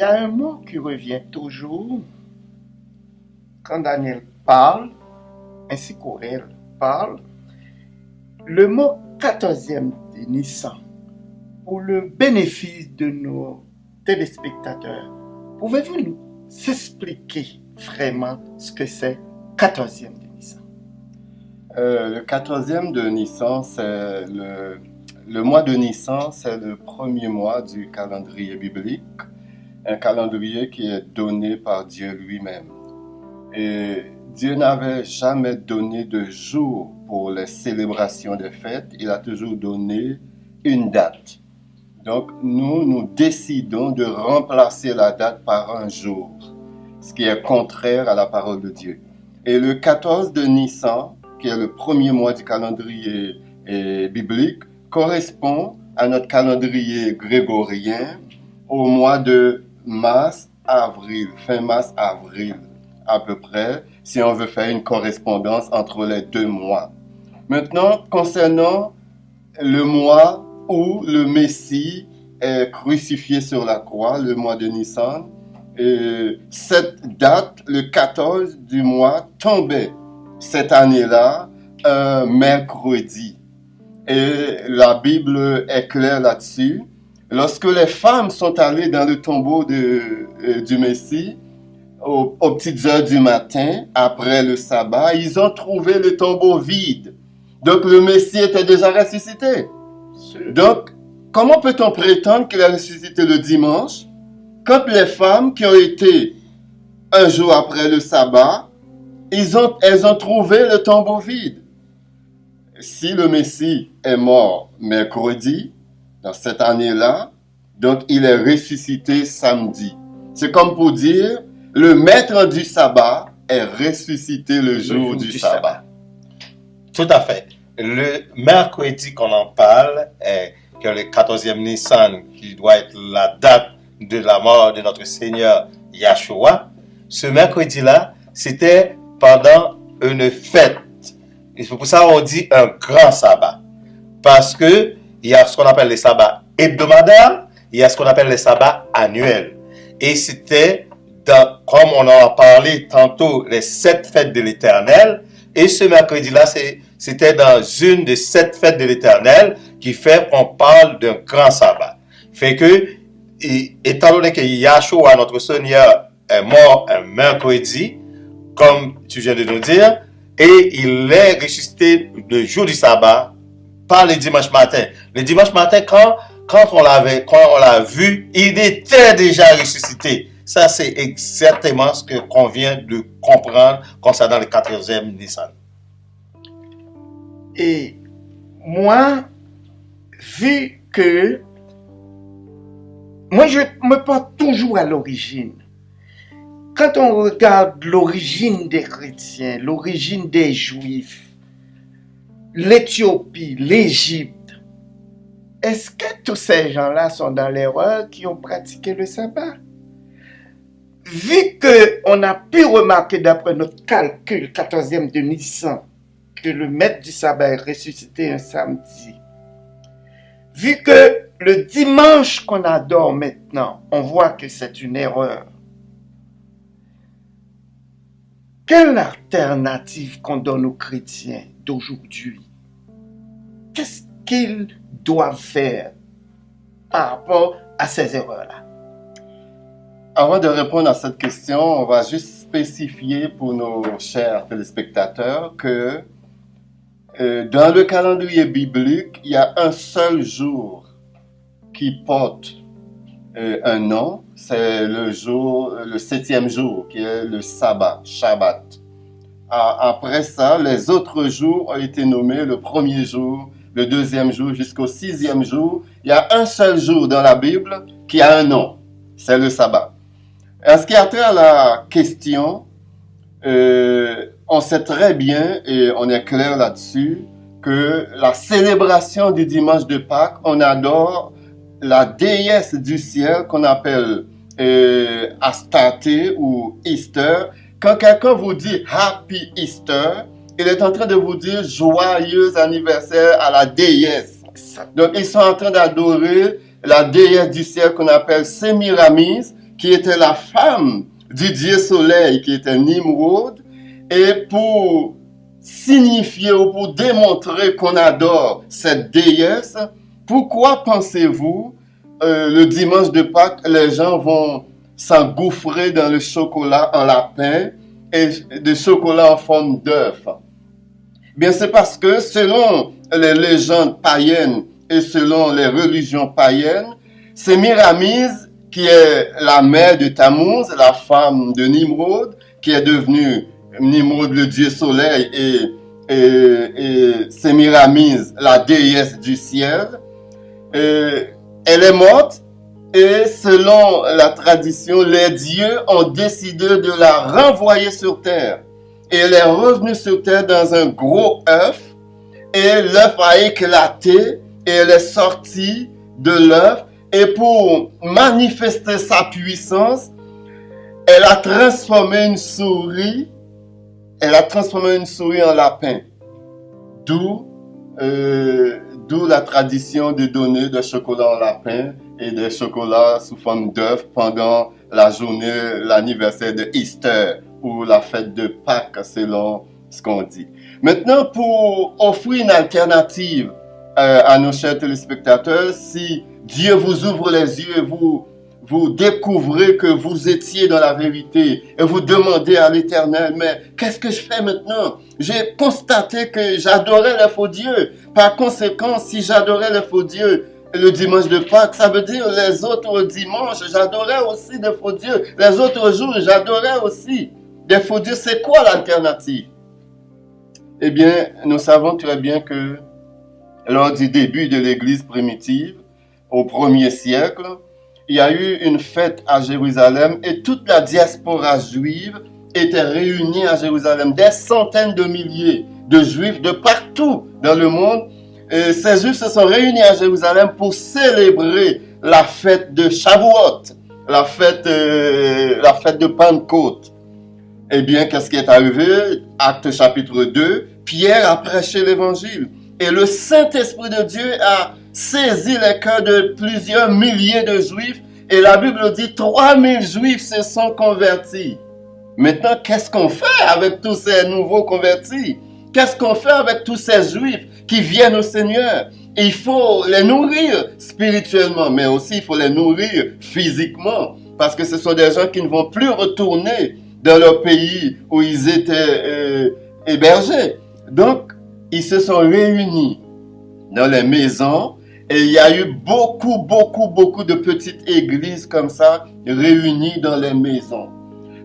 a un mot qui revient toujours quand Daniel parle, ainsi qu'Aurèle parle, le mot 14e de Nissan. Pour le bénéfice de nos téléspectateurs, pouvez-vous nous expliquer vraiment ce que c'est 14e de Nissan? Le 14e de Nissan, c'est le mois de Nissan, c'est le premier mois du calendrier biblique, un calendrier qui est donné par Dieu lui-même. Et Dieu n'avait jamais donné de jour pour les célébrations des fêtes, il a toujours donné une date. Donc nous décidons de remplacer la date par un jour, ce qui est contraire à la parole de Dieu. Et le 14 de Nissan, qui est le premier mois du calendrier biblique, correspond à notre calendrier grégorien au mois de mars-avril, fin mars-avril à peu près, si on veut faire une correspondance entre les deux mois. Maintenant, concernant le mois où le Messie est crucifié sur la croix, le mois de Nissan, cette date, le 14 du mois, tombait cette année-là un mercredi. Et la Bible est claire là-dessus. Lorsque les femmes sont allées dans le tombeau du Messie, aux petites heures du matin, après le sabbat, ils ont trouvé le tombeau vide. Donc le Messie était déjà ressuscité. Donc, comment peut-on prétendre qu'il a ressuscité le dimanche quand les femmes qui ont été un jour après le sabbat, elles ont trouvé le tombeau vide? Si le Messie est mort mercredi, dans cette année-là, donc il est ressuscité samedi. C'est comme pour dire, le maître du sabbat est ressuscité le jour du sabbat. Tout à fait. Le mercredi qu'on en parle, que le 14e Nissan, qui doit être la date de la mort de notre Seigneur Yahshua, ce mercredi-là, c'était pendant une fête. Et c'est pour ça qu'on dit un grand sabbat. Parce que il y a ce qu'on appelle les sabbats hebdomadaires, il y a ce qu'on appelle les sabbats annuels. Et c'était, comme on en a parlé tantôt, les 7 fêtes de l'Éternel. Et ce mercredi-là, c'était dans une des 7 fêtes de l'Éternel qui fait qu'on parle d'un grand sabbat. Fait que, étant donné que Yahshua, notre Seigneur, est mort un mercredi, comme tu viens de nous dire, et il est ressuscité le jour du sabbat, pas le dimanche matin. Le dimanche matin, quand on l'a vu, il était déjà ressuscité. Ça, c'est exactement ce qu'on vient de comprendre concernant le 14e Nissan. Et moi, vu que moi, je me porte toujours à l'origine. Quand on regarde l'origine des chrétiens, l'origine des juifs, l'Éthiopie, l'Égypte, est-ce que tous ces gens-là sont dans l'erreur qui ont pratiqué le sabbat? Vu qu'on a pu remarquer d'après notre calcul 14e de Nissan que le maître du sabbat est ressuscité un samedi, vu que le dimanche qu'on adore maintenant, on voit que c'est une erreur, quelle alternative qu'on donne aux chrétiens d'aujourd'hui? Qu'est-ce qu'ils doivent faire par rapport à ces erreurs-là? Avant de répondre à cette question, on va juste spécifier pour nos chers téléspectateurs que dans le calendrier biblique, il y a un seul jour qui porte un nom, c'est le 7e jour, qui est le sabbat, Shabbat. Après ça, les autres jours ont été nommés le premier jour, le deuxième jour, jusqu'au 6e jour. Il y a un seul jour dans la Bible qui a un nom, c'est le sabbat. En ce qui a trait à la question, on sait très bien, et on est clair là-dessus, que la célébration du dimanche de Pâques, on adore la déesse du ciel qu'on appelle Astarté ou Easter. Quand quelqu'un vous dit Happy Easter, il est en train de vous dire joyeux anniversaire à la déesse. Donc ils sont en train d'adorer la déesse du ciel qu'on appelle Sémiramis, qui était la femme du dieu soleil, qui était Nimrod, et pour signifier ou pour démontrer qu'on adore cette déesse, pourquoi pensez-vous, le dimanche de Pâques, les gens vont s'engouffrer dans le chocolat en lapin et de chocolat en forme d'œuf? Bien, c'est parce que selon les légendes païennes et selon les religions païennes, Sémiramise, qui est la mère de Tammuz, la femme de Nimrod, qui est devenue Nimrod le dieu soleil et Sémiramise la déesse du ciel, elle est morte et selon la tradition, les dieux ont décidé de la renvoyer sur terre. Et elle est revenue sur terre dans un gros œuf et l'œuf a éclaté et elle est sortie de l'œuf. Et pour manifester sa puissance, elle a transformé une souris en lapin. D'où la tradition de donner des chocolats en lapin et des chocolats sous forme d'œuf pendant la journée, l'anniversaire de Easter ou la fête de Pâques, selon ce qu'on dit. Maintenant, pour offrir une alternative à nos chers téléspectateurs, si Dieu vous ouvre les yeux et vous découvrez que vous étiez dans la vérité et vous demandez à l'Éternel, mais qu'est-ce que je fais maintenant? J'ai constaté que j'adorais les faux dieux. Par conséquent, si j'adorais les faux dieux le dimanche de Pâques, ça veut dire les autres dimanches, j'adorais aussi des faux dieux. Les autres jours, j'adorais aussi des faux dieux. C'est quoi l'alternative? Eh bien, nous savons très bien que lors du début de l'Église primitive, au 1er siècle, il y a eu une fête à Jérusalem et toute la diaspora juive était réunie à Jérusalem. Des centaines de milliers de juifs de partout dans le monde. Et ces juifs se sont réunis à Jérusalem pour célébrer la fête de Shavuot, la fête de Pentecôte. Eh bien, qu'est-ce qui est arrivé? Actes chapitre 2, Pierre a prêché l'évangile. Et le Saint-Esprit de Dieu a saisi les cœurs de plusieurs milliers de juifs. Et la Bible dit 3000 juifs se sont convertis. Maintenant, qu'est-ce qu'on fait avec tous ces nouveaux convertis? Qu'est-ce qu'on fait avec tous ces juifs qui viennent au Seigneur? Il faut les nourrir spirituellement, mais aussi il faut les nourrir physiquement. Parce que ce sont des gens qui ne vont plus retourner dans leur pays où ils étaient hébergés. Donc, ils se sont réunis dans les maisons et il y a eu beaucoup de petites églises comme ça réunies dans les maisons.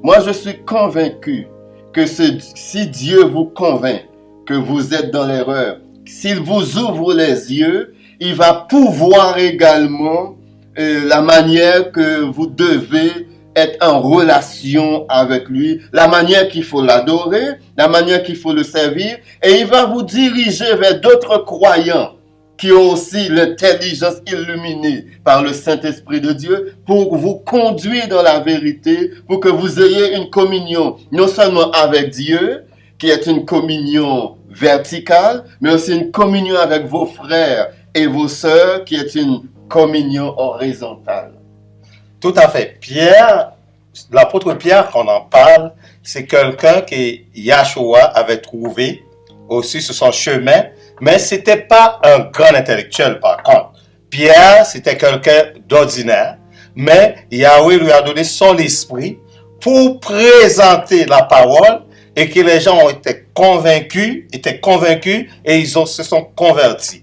Moi, je suis convaincu que si Dieu vous convainc que vous êtes dans l'erreur, s'il vous ouvre les yeux, il va pouvoir également la manière que vous devez être en relation avec lui, la manière qu'il faut l'adorer, la manière qu'il faut le servir, et il va vous diriger vers d'autres croyants qui ont aussi l'intelligence illuminée par le Saint-Esprit de Dieu pour vous conduire dans la vérité, pour que vous ayez une communion non seulement avec Dieu, qui est une communion verticale, mais aussi une communion avec vos frères et vos sœurs, qui est une communion horizontale. Tout à fait. Pierre, l'apôtre Pierre, qu'on en parle, c'est quelqu'un que Yahshua avait trouvé aussi sur son chemin, mais c'était pas un grand intellectuel par contre. Pierre, c'était quelqu'un d'ordinaire, mais Yahweh lui a donné son esprit pour présenter la parole et que les gens ont été convaincus et ils se sont convertis.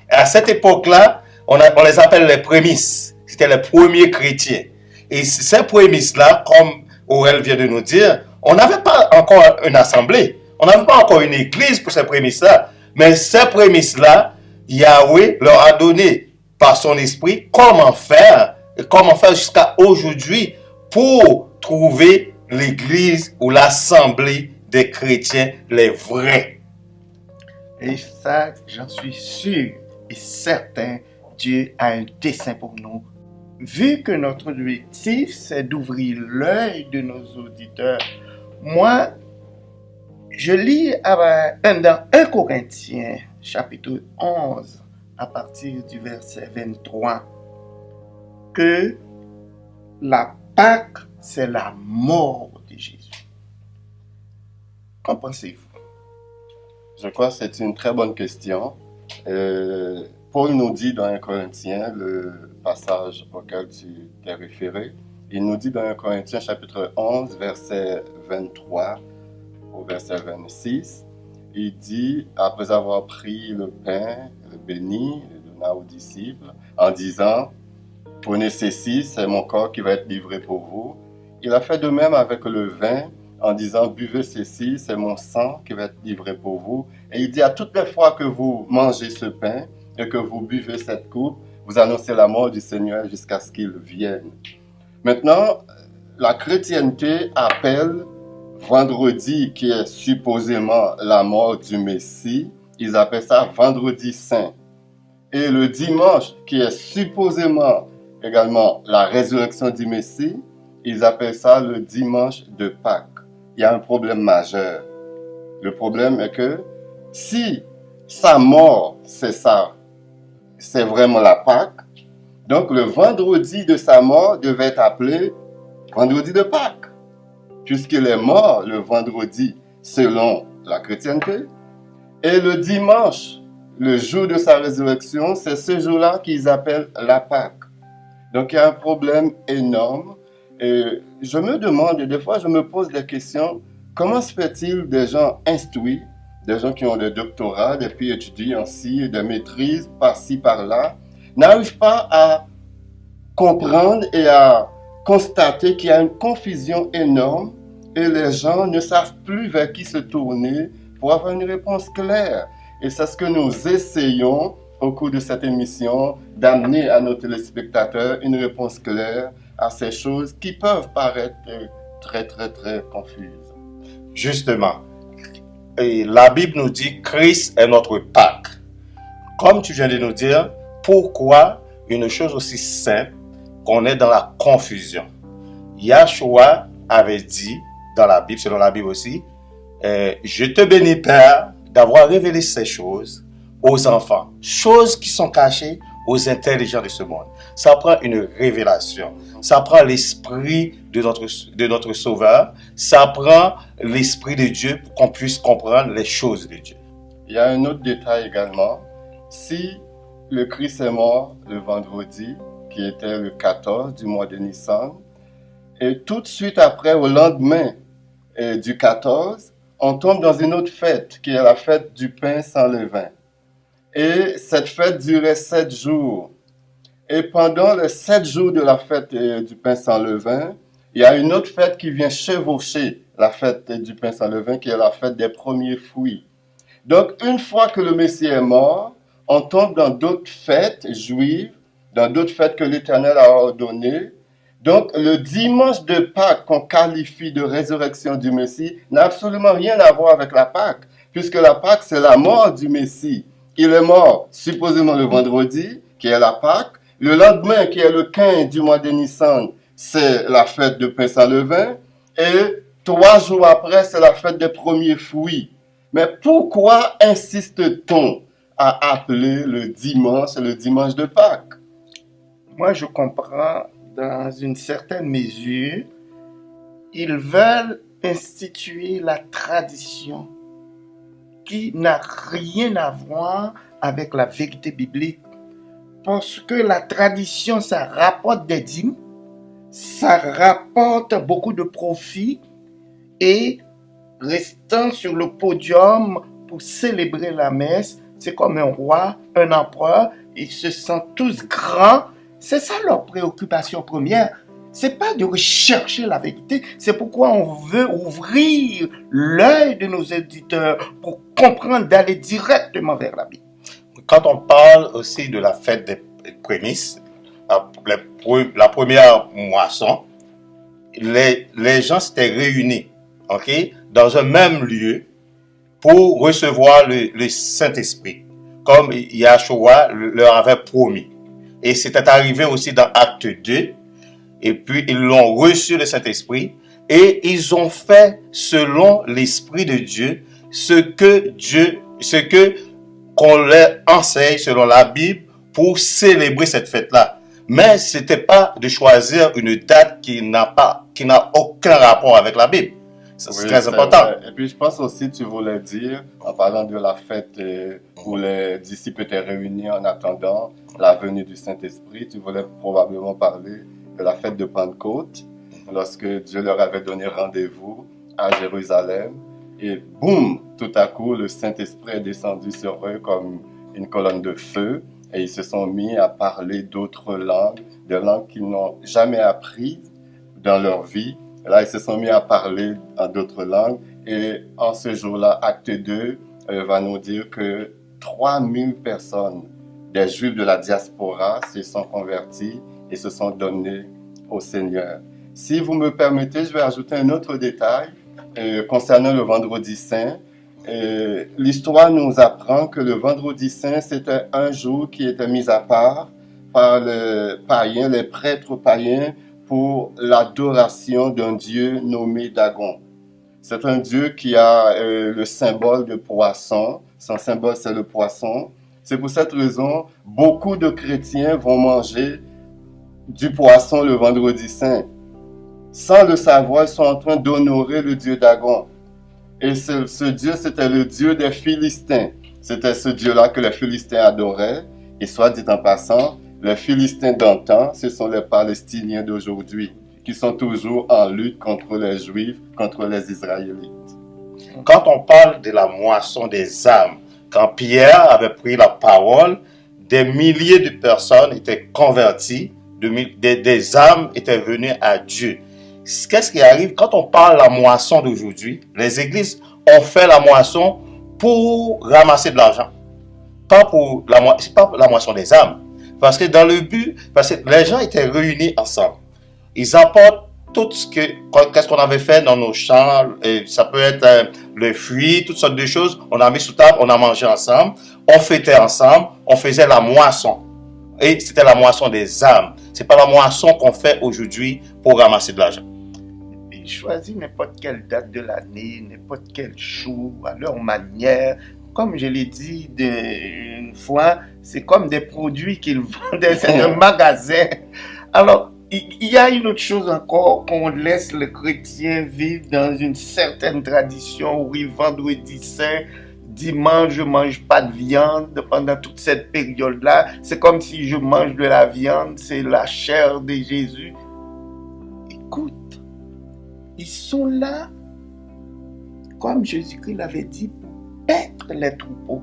Et à cette époque-là, on les appelle les prémices. C'était les premiers chrétiens. Et ces prémices-là, comme Aurel vient de nous dire, on n'avait pas encore une assemblée. On n'avait pas encore une église pour ces prémices-là. Mais ces prémices-là, Yahweh leur a donné par son esprit comment faire jusqu'à aujourd'hui pour trouver l'église ou l'assemblée des chrétiens les vrais. Et ça, j'en suis sûr et certain, Dieu a un dessein pour nous. Vu que notre objectif, c'est d'ouvrir l'œil de nos auditeurs, moi, je lis dans 1 Corinthiens, chapitre 11, à partir du verset 23, que la Pâques, c'est la mort de Jésus. Qu'en pensez-vous? Je crois que c'est une très bonne question. Paul nous dit dans 1 Corinthiens, le passage auquel tu t'es référé, il nous dit dans 1 Corinthiens chapitre 11, verset 23 au verset 26, il dit, après avoir pris le pain, le béni, le donna aux disciples, en disant, prenez ceci, c'est mon corps qui va être livré pour vous. Il a fait de même avec le vin, en disant, buvez ceci, c'est mon sang qui va être livré pour vous. Et il dit, à toutes les fois que vous mangez ce pain et que vous buvez cette coupe, vous annoncez la mort du Seigneur jusqu'à ce qu'il vienne. Maintenant, la chrétienté appelle vendredi, qui est supposément la mort du Messie, ils appellent ça vendredi saint. Et le dimanche, qui est supposément également la résurrection du Messie, ils appellent ça le dimanche de Pâques. Il y a un problème majeur. Le problème est que si sa mort, c'est ça, c'est vraiment la Pâques, donc le vendredi de sa mort devait être appelé vendredi de Pâques, puisqu'il est mort le vendredi selon la chrétienté. Et le dimanche, le jour de sa résurrection, c'est ce jour-là qu'ils appellent la Pâque. Donc il y a un problème énorme. Et je me demande, et des fois je me pose des questions, comment se fait-il des gens instruits, des gens qui ont des doctorats, des PhD en ci, des maîtrises par-ci, par-là, n'arrivent pas à comprendre et à constater qu'il y a une confusion énorme et les gens ne savent plus vers qui se tourner pour avoir une réponse claire. Et c'est ce que nous essayons au cours de cette émission, d'amener à nos téléspectateurs une réponse claire à ces choses qui peuvent paraître très, très, très confuses. Justement, et la Bible nous dit Christ est notre Pâques. Comme tu viens de nous dire, pourquoi une chose aussi simple qu'on est dans la confusion? Yahshua avait dit dans la Bible, selon la Bible aussi, je te bénis Père d'avoir révélé ces choses aux enfants, choses qui sont cachées aux intelligents de ce monde. Ça prend une révélation, ça prend l'esprit de notre Sauveur, ça prend l'esprit de Dieu pour qu'on puisse comprendre les choses de Dieu. Il y a un autre détail également. Si le Christ est mort le vendredi, qui était le 14 du mois de Nissan, et tout de suite après, au lendemain du 14, on tombe dans une autre fête, qui est la fête du pain sans levain. Et cette fête durait 7 jours. Et pendant les 7 jours de la fête du pain sans levain, il y a une autre fête qui vient chevaucher la fête du pain sans levain, qui est la fête des premiers fruits. Donc, une fois que le Messie est mort, on tombe dans d'autres fêtes juives, dans d'autres fêtes que l'Éternel a ordonnées. Donc, le dimanche de Pâques qu'on qualifie de résurrection du Messie n'a absolument rien à voir avec la Pâques, puisque la Pâques, c'est la mort du Messie. Il est mort supposément le vendredi, qui est la Pâques. Le lendemain, qui est le 15 du mois de Nissan, c'est la fête de pain sans levain. Et 3 jours après, c'est la fête des premiers fruits. Mais pourquoi insiste-t-on à appeler le dimanche de Pâques? Moi, je comprends dans une certaine mesure. Ils veulent instituer la tradition qui n'a rien à voir avec la vérité biblique. Parce que la tradition, ça rapporte des dîmes, ça rapporte beaucoup de profits, et restant sur le podium pour célébrer la messe, c'est comme un roi, un empereur, ils se sentent tous grands. C'est ça leur préoccupation première. C'est pas de rechercher la vérité, c'est pourquoi on veut ouvrir l'œil de nos éditeurs pour comprendre, d'aller directement vers la Bible. Quand on parle aussi de la fête des prémices, la première moisson, les gens s'étaient réunis, dans un même lieu pour recevoir le Saint-Esprit, comme Yahshua leur avait promis. Et c'était arrivé aussi dans Acte 2, et puis ils l'ont reçu le Saint-Esprit, et ils ont fait selon l'Esprit de Dieu ce que qu'on leur enseigne selon la Bible pour célébrer cette fête-là. Mais c'était pas de choisir une date qui n'a aucun rapport avec la Bible. C'est Oui, très c'est important. vrai. Et puis je pense aussi, tu voulais dire, en parlant de la fête où les disciples étaient réunis en attendant la venue du Saint-Esprit, tu voulais probablement parler de la fête de Pentecôte, lorsque Dieu leur avait donné rendez-vous à Jérusalem. Et boum, tout à coup, le Saint-Esprit est descendu sur eux comme une colonne de feu. Et ils se sont mis à parler d'autres langues, des langues qu'ils n'ont jamais apprises dans leur vie. Et là, ils se sont mis à parler en d'autres langues. Et en ce jour-là, Acte 2 va nous dire que 3000 personnes, des Juifs de la diaspora, se sont convertis et se sont donnés au Seigneur. Si vous me permettez, je vais ajouter un autre détail concernant le Vendredi Saint. L'histoire nous apprend que le Vendredi Saint, c'était un jour qui était mis à part par les prêtres païens, pour l'adoration d'un dieu nommé Dagon. C'est un dieu qui a le symbole de poisson. Son symbole, c'est le poisson. C'est pour cette raison, beaucoup de chrétiens vont manger du poisson le Vendredi Saint. Sans le savoir, ils sont en train d'honorer le dieu Dagon. Et ce dieu, c'était le dieu des Philistins. C'était ce dieu-là que les Philistins adoraient. Et soit dit en passant, les Philistins d'antan, ce sont les Palestiniens d'aujourd'hui, qui sont toujours en lutte contre les Juifs, contre les Israélites. Quand on parle de la moisson des âmes, quand Pierre avait pris la parole, des milliers de personnes étaient converties, des âmes étaient venues à Dieu. Qu'est-ce qui arrive quand on parle de la moisson d'aujourd'hui? Les églises ont fait la moisson pour ramasser de l'argent. C'est pas la moisson des âmes. Parce que dans le but, parce que les gens étaient réunis ensemble. Ils apportent tout qu'est-ce qu'on avait fait dans nos champs. Et ça peut être le fruit, toutes sortes de choses. On a mis sous table, on a mangé ensemble. On fêtait ensemble. On faisait la moisson. Et c'était la moisson des âmes. C'est pas la moisson qu'on fait aujourd'hui pour ramasser de l'argent. Ils choisissent n'importe quelle date de l'année, n'importe quel jour, à leur manière. Comme je l'ai dit une fois, c'est comme des produits qu'ils vendaient, c'est un magasin. Alors, il y a une autre chose encore, qu'on laisse le chrétien vivre dans une certaine tradition. Oui, Vendredi Saint, dimanche, je ne mange pas de viande pendant toute cette période-là. C'est comme si je mange de la viande, c'est la chair de Jésus. Écoute, ils sont là, comme Jésus-Christ l'avait dit, pour paître les troupeaux.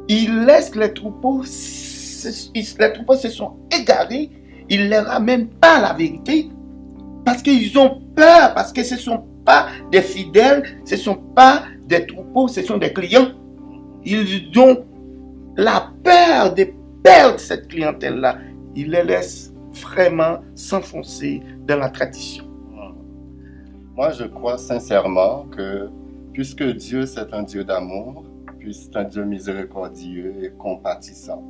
Ils laissent les troupeaux se sont égarés, ils ne les ramènent pas à la vérité, parce qu'ils ont peur, parce que ce ne sont pas des fidèles, ce ne sont pas des troupeaux, ce sont des clients. Ils ont la peur de perdre cette clientèle-là. Ils les laissent vraiment s'enfoncer dans la tradition. Moi, je crois sincèrement que puisque Dieu, c'est un Dieu d'amour, puis c'est un Dieu miséricordieux et compatissant,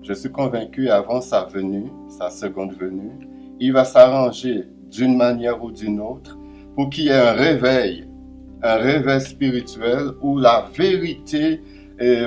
je suis convaincu avant sa venue, sa seconde venue, il va s'arranger d'une manière ou d'une autre pour qu'il y ait un réveil spirituel où la vérité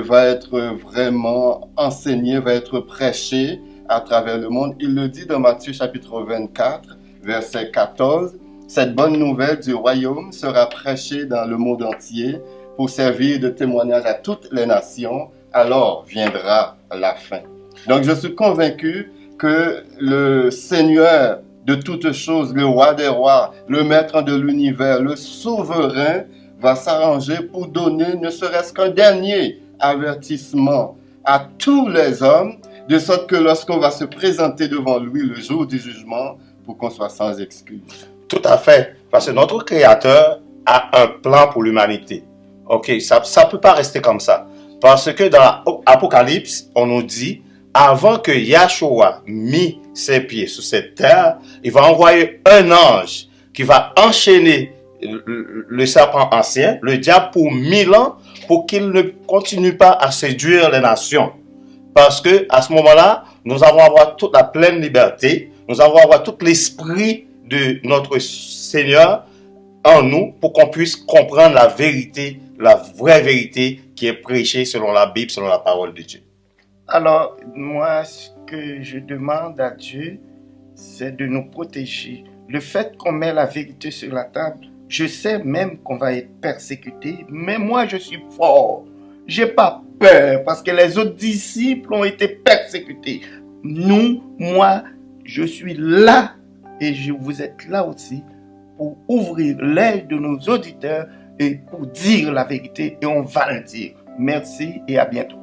va être vraiment enseignée, va être prêchée à travers le monde. Il le dit dans Matthieu chapitre 24, verset 14. Cette bonne nouvelle du royaume sera prêchée dans le monde entier pour servir de témoignage à toutes les nations. Alors viendra la fin. Donc je suis convaincu que le Seigneur de toutes choses, le roi des rois, le maître de l'univers, le souverain, va s'arranger pour donner ne serait-ce qu'un dernier avertissement à tous les hommes, de sorte que lorsqu'on va se présenter devant lui le jour du jugement, pour qu'on soit sans excuse. Tout à fait. Parce que notre Créateur a un plan pour l'humanité. Ok, ça ne peut pas rester comme ça. Parce que dans l'Apocalypse, on nous dit, avant que Yahshua mit ses pieds sur cette terre, il va envoyer un ange qui va enchaîner le serpent ancien, le diable, pour 1000 ans, pour qu'il ne continue pas à séduire les nations. Parce que à ce moment-là, nous allons avoir toute la pleine liberté, nous allons avoir tout l'esprit de notre Seigneur en nous pour qu'on puisse comprendre la vérité, la vraie vérité qui est prêchée selon la Bible, selon la parole de Dieu. Alors, moi, que je demande à Dieu, c'est de nous protéger. Le fait qu'on met la vérité sur la table, je sais même qu'on va être persécuté, mais moi je suis fort. J'ai pas peur parce que les autres disciples ont été persécutés. Moi, je suis là et vous êtes là aussi pour ouvrir l'œil de nos auditeurs et pour dire la vérité et on va le dire. Merci et à bientôt.